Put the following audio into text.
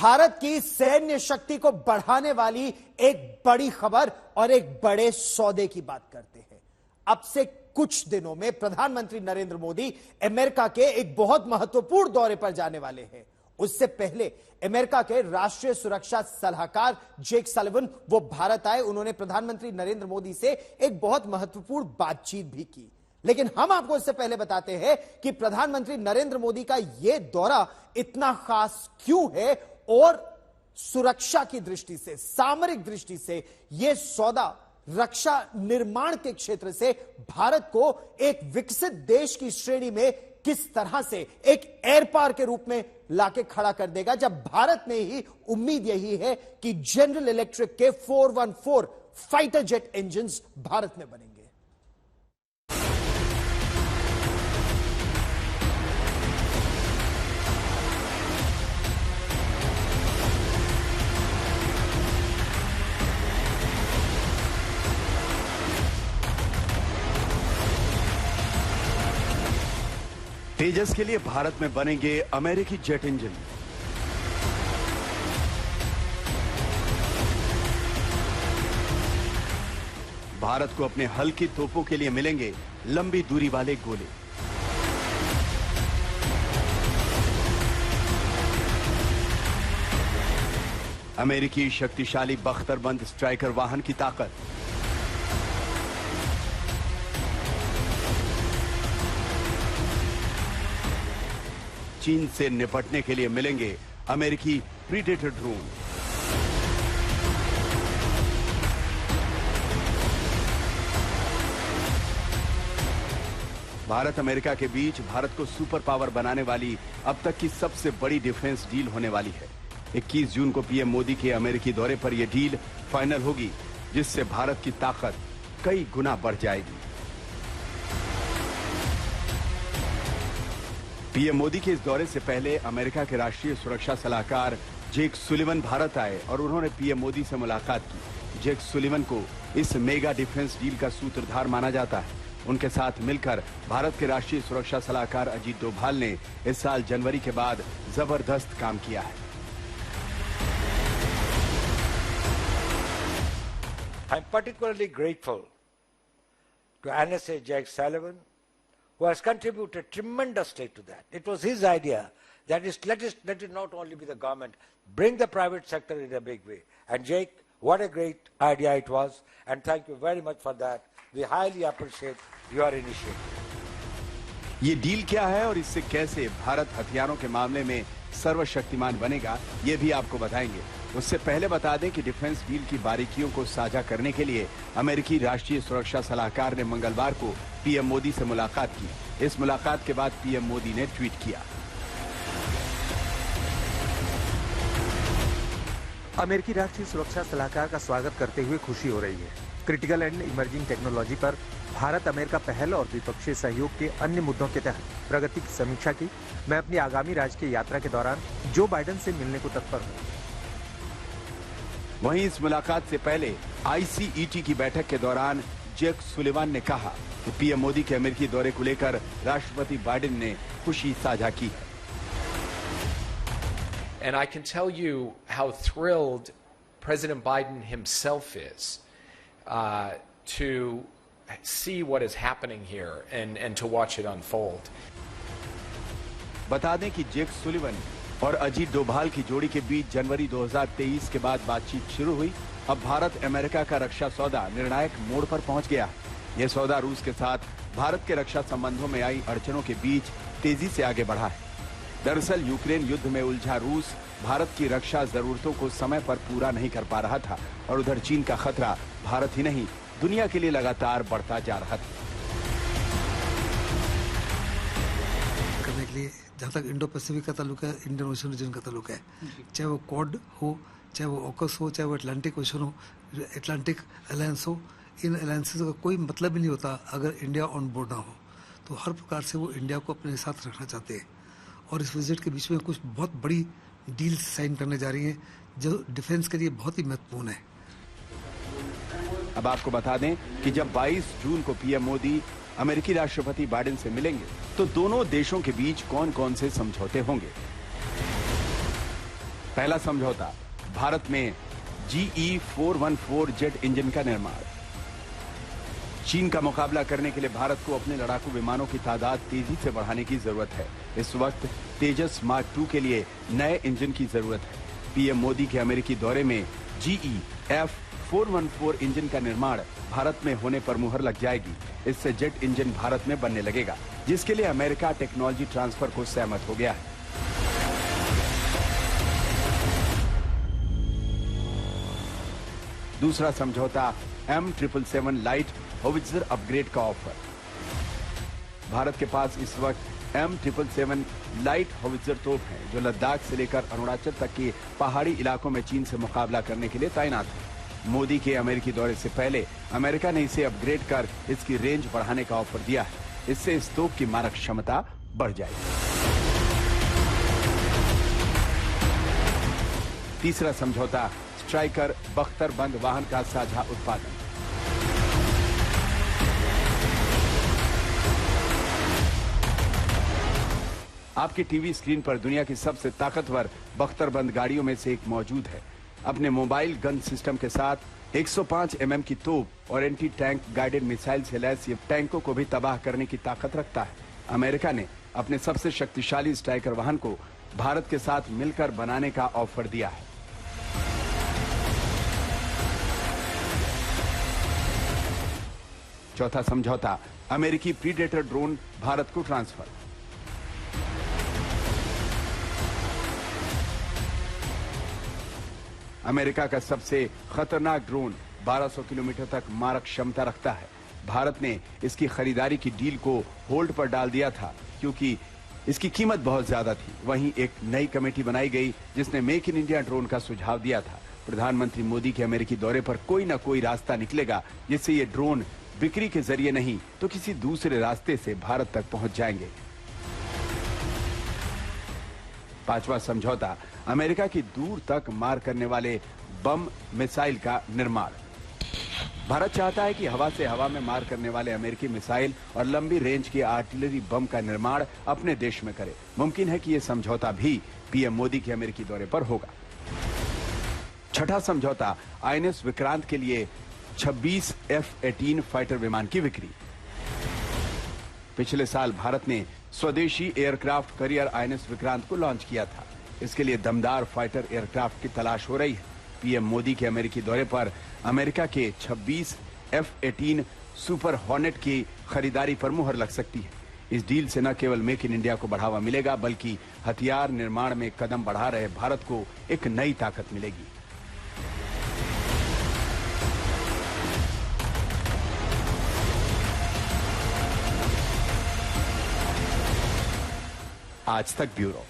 भारत की सैन्य शक्ति को बढ़ाने वाली एक बड़ी खबर और एक बड़े सौदे की बात करते हैं। अब से कुछ दिनों में प्रधानमंत्री नरेंद्र मोदी अमेरिका के एक बहुत महत्वपूर्ण दौरे पर जाने वाले हैं। उससे पहले अमेरिका के राष्ट्रीय सुरक्षा सलाहकार जेक सलिवन वो भारत आए। उन्होंने प्रधानमंत्री नरेंद्र मोदी से एक बहुत महत्वपूर्ण बातचीत भी की। लेकिन हम आपको इससे पहले बताते हैं कि प्रधानमंत्री नरेंद्र मोदी का यह दौरा इतना खास क्यों है और सुरक्षा की दृष्टि से, सामरिक दृष्टि से यह सौदा रक्षा निर्माण के क्षेत्र से भारत को एक विकसित देश की श्रेणी में किस तरह से एक एयर पावर के रूप में लाके खड़ा कर देगा, जब भारत ने ही उम्मीद यही है कि जनरल इलेक्ट्रिक के 414 फाइटर जेट इंजन भारत में बनेंगे। तेजस के लिए भारत में बनेंगे अमेरिकी जेट इंजन। भारत को अपने हल्की तोपों के लिए मिलेंगे लंबी दूरी वाले गोले। अमेरिकी शक्तिशाली बख्तरबंद स्ट्राइकर वाहन की ताकत। चीन से निपटने के लिए मिलेंगे अमेरिकी प्रीडेटर ड्रोन। भारत अमेरिका के बीच भारत को सुपर पावर बनाने वाली अब तक की सबसे बड़ी डिफेंस डील होने वाली है। 21 जून को पीएम मोदी के अमेरिकी दौरे पर यह डील फाइनल होगी, जिससे भारत की ताकत कई गुना बढ़ जाएगी। पीएम मोदी के इस दौरे से पहले अमेरिका के राष्ट्रीय सुरक्षा सलाहकार जेक सुलिवन भारत आए और उन्होंने पीएम मोदी से मुलाकात की। जेक सुलिवन को इस मेगा डिफेंस डील का सूत्रधार माना जाता है। उनके साथ मिलकर भारत के राष्ट्रीय सुरक्षा सलाहकार अजीत डोभाल ने इस साल जनवरी के बाद जबरदस्त काम किया है। I'm particularly grateful to NSA Jake Sullivan, who has contributed tremendously to that. It was his idea that let it not only be the government, bring the private sector in a big way. And Jake, what a great idea it was, and thank you very much for that. We highly appreciate your initiative. ये deal क्या है और इससे कैसे भारत हथियारों के मामले में सर्वशक्तिमान बनेगा, ये भी आपको बताएंगे। उससे पहले बता दें कि डिफेंस डील की बारीकियों को साझा करने के लिए अमेरिकी राष्ट्रीय सुरक्षा सलाहकार ने मंगलवार को पीएम मोदी से मुलाकात की। इस मुलाकात के बाद पीएम मोदी ने ट्वीट किया। अमेरिकी राष्ट्रीय सुरक्षा सलाहकार का स्वागत करते हुए खुशी हो रही है। क्रिटिकल एंड इमर्जिंग टेक्नोलॉजी पर भारत अमेरिका पहल और द्विपक्षीय सहयोग के अन्य मुद्दों के तहत प्रगति की समीक्षा की। मैं अपनी आगामी राजकीय यात्रा के दौरान जो बाइडेन से मिलने को तत्पर हूँ। वहीं इस मुलाकात से पहले आईसीईटी की बैठक के दौरान जेक सुलिवान ने कहा कि पीएम मोदी के अमेरिकी दौरे को लेकर राष्ट्रपति बाइडेन ने खुशी साझा की है। And I can tell you how thrilled President Biden himself is to see what is happening here and to watch it unfold. बता दें कि जेक सुलिवन और अजीत डोभाल की जोड़ी के बीच जनवरी 2023 के बाद बातचीत शुरू हुई। अब भारत अमेरिका का रक्षा सौदा निर्णायक मोड़ पर पहुंच गया। यह सौदा रूस के साथ भारत के रक्षा संबंधों में आई अड़चनों के बीच तेजी से आगे बढ़ा है। दरअसल यूक्रेन युद्ध में उलझा रूस भारत की रक्षा जरूरतों को समय पर पूरा नहीं कर पा रहा था और उधर चीन का खतरा भारत ही नहीं दुनिया के लिए लगातार बढ़ता जा रहा था। करने के लिए जहाँ तक इंडो पैसिफिक का ताल्लुक है, इंडियन ओशन रीजन का ताल्लुक है, चाहे वो क्वाड हो, चाहे वो ऑकस हो, चाहे वो अटलांटिक ओशन हो, अटलांटिक अलायंस हो, इन अलायंसेस का कोई मतलब ही नहीं होता अगर इंडिया ऑन बोर्ड ना हो। तो हर प्रकार से वो इंडिया को अपने साथ रखना चाहते हैं और इस विजिट के बीच में कुछ बहुत बड़ी डील्स साइन करने जा रही हैं जो डिफेंस के लिए बहुत ही महत्वपूर्ण है। अब आपको बता दें कि जब 22 जून को पीएम मोदी अमेरिकी राष्ट्रपति बाइडेन से मिलेंगे तो दोनों देशों के बीच कौन कौन से समझौते होंगे। पहला समझौता, भारत में GE-414 जेट इंजन का निर्माण। चीन का मुकाबला करने के लिए भारत को अपने लड़ाकू विमानों की तादाद तेजी से बढ़ाने की जरूरत है। इस वक्त तेजस मार्क 2 के लिए नए इंजन की जरूरत है। पीएम मोदी के अमेरिकी दौरे में GE-F414 इंजन का निर्माण भारत में होने पर मुहर लग जाएगी। इससे जेट इंजन भारत में बनने लगेगा, जिसके लिए अमेरिका टेक्नोलॉजी ट्रांसफर को सहमत हो गया है। दूसरा समझौता, M777 लाइट होवित्जर अपग्रेड का ऑफर। भारत के पास इस वक्त M777 लाइट होवित्जर तोप है, जो लद्दाख से लेकर अरुणाचल तक के पहाड़ी इलाकों में चीन से मुकाबला करने के लिए तैनात है। मोदी के अमेरिकी दौरे से पहले अमेरिका ने इसे अपग्रेड कर इसकी रेंज बढ़ाने का ऑफर दिया है। इससे इस तोप की मारक क्षमता बढ़ जाएगी। तीसरा समझौता, स्ट्राइकर बख्तरबंद वाहन का साझा उत्पादन। आपकी टीवी स्क्रीन पर दुनिया की सबसे ताकतवर बख्तरबंद गाड़ियों में से एक मौजूद है। अपने मोबाइल गन सिस्टम के साथ 105 mm की तोप और एंटी टैंक गाइडेड मिसाइल से लैस ये टैंकों को भी तबाह करने की ताकत रखता है। अमेरिका ने अपने सबसे शक्तिशाली स्ट्राइकर वाहन को भारत के साथ मिलकर बनाने का ऑफर दिया है। चौथा समझौता, अमेरिकी प्रीडेटर ड्रोन भारत को ट्रांसफर। अमेरिका का सबसे खतरनाक ड्रोन 1200 किलोमीटर तक मारक क्षमता रखता है। भारत ने इसकी खरीदारी की डील को होल्ड पर डाल दिया था, क्योंकि इसकी कीमत बहुत ज्यादा थी। वहीं एक नई कमेटी बनाई गई, जिसने मेक इन इंडिया ड्रोन का सुझाव दिया था। प्रधानमंत्री मोदी के अमेरिकी दौरे पर कोई ना कोई रास्ता निकलेगा, जिससे ये ड्रोन बिक्री के जरिए नहीं तो किसी दूसरे रास्ते से भारत तक पहुंच जाएंगे। पांचवा समझौता, अमेरिका की दूर तक मार करने वाले बम मिसाइल का निर्माण। भारत चाहता है कि हवा से हवा में मार करने वाले अमेरिकी मिसाइल और लंबी रेंज के आर्टिलरी बम का निर्माण अपने देश में करे। मुमकिन है कि यह समझौता भी पीएम मोदी के अमेरिकी दौरे पर होगा। छठा समझौता, INS विक्रांत के लिए 26 F-18 फाइटर विमान की बिक्री। पिछले साल भारत ने स्वदेशी एयरक्राफ्ट करियर INS विक्रांत को लॉन्च किया था। इसके लिए दमदार फाइटर एयरक्राफ्ट की तलाश हो रही है। पीएम मोदी के अमेरिकी दौरे पर अमेरिका के 26 F-18 सुपर हॉर्नेट की खरीदारी पर मुहर लग सकती है। इस डील से न केवल मेक इन इंडिया को बढ़ावा मिलेगा, बल्कि हथियार निर्माण में कदम बढ़ा रहे भारत को एक नई ताकत मिलेगी। आज तक ब्यूरो।